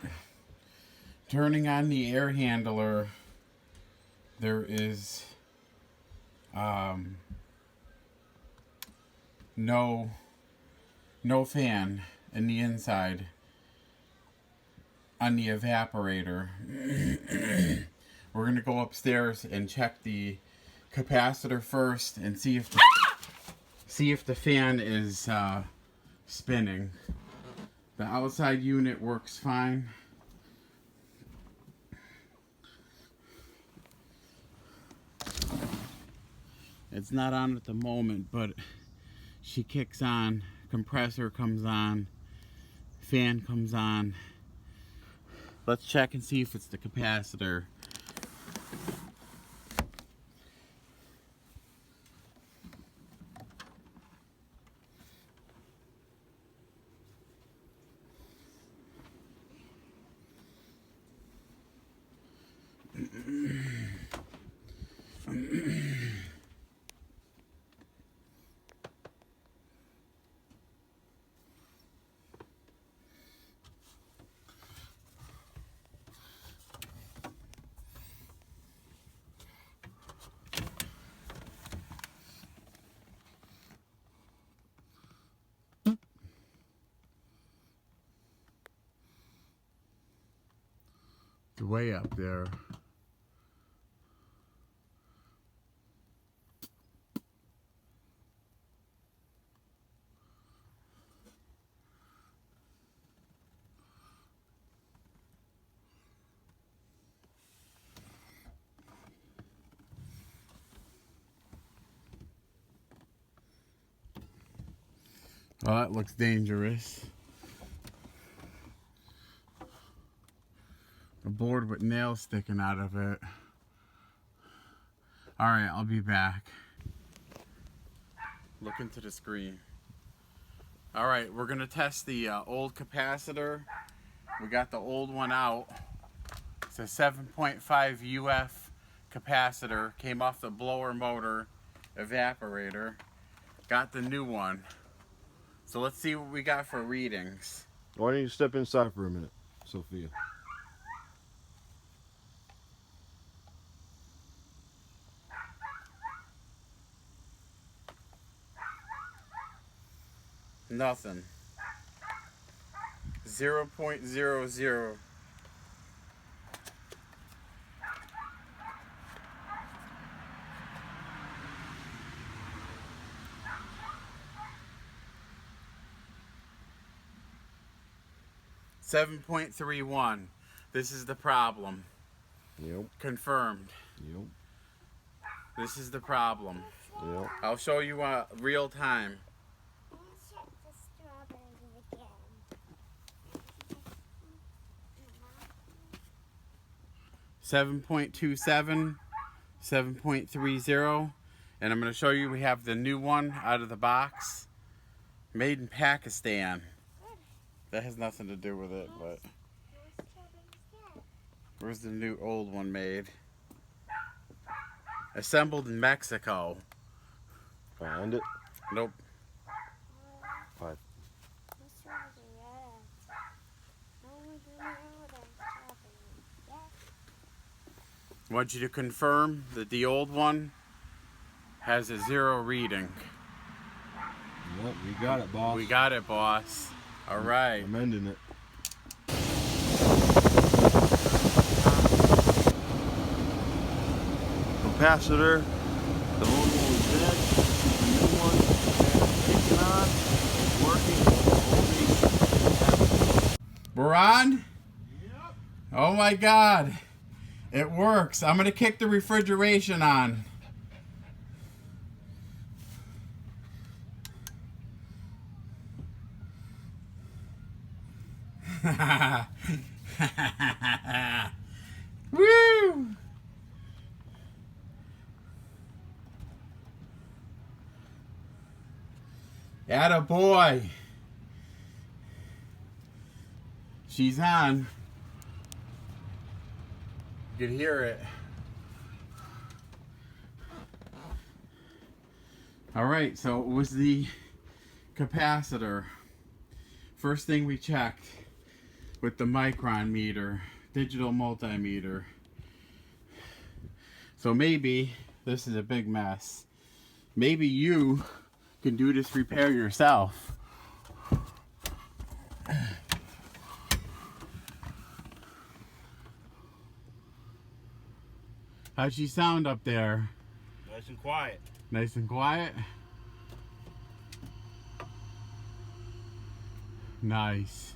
right. Turning on the air handler, there is no fan in the inside on the evaporator. We're gonna go upstairs and check the capacitor first and see if the fan is spinning. The outside unit works fine. It's not on at the moment, but she kicks on, compressor comes on, fan comes on. Let's check and see if it's the capacitor. It's way up there. Well, that looks dangerous. A board with nails sticking out of it. Alright, I'll be back. Look into the screen. Alright, we're going to test the old capacitor. We got the old one out. It's a 7.5 UF capacitor. Came off the blower motor evaporator. Got the new one. So let's see what we got for readings. Why don't you step inside for a minute, Sophia? Nothing. 0.00. $7.31. This is the problem. Yep. Confirmed. Yep. This is the problem. Yep. I'll show you real time. 7.27, 7.30, and I'm going to show you we have the new one out of the box, made in Pakistan. That has nothing to do with it, but where's the new old one made? Assembled in Mexico. Find it. Nope. 5. I want you to confirm that the old one has a 0 reading. Yep, we got it, boss. We got it, boss. All right. I'm ending it. Capacitor. The old one was dead. The new one is kicking on. It's working. We're on? Yep. Oh my God. It works. I'm going to kick the refrigeration on. Woo! Atta boy. She's on. You can hear it. All right, so it was the capacitor. First thing we checked, with the micron meter, digital multimeter. So maybe this is a big mess. Maybe you can do this repair yourself. How's she sound up there? Nice and quiet. Nice and quiet? Nice.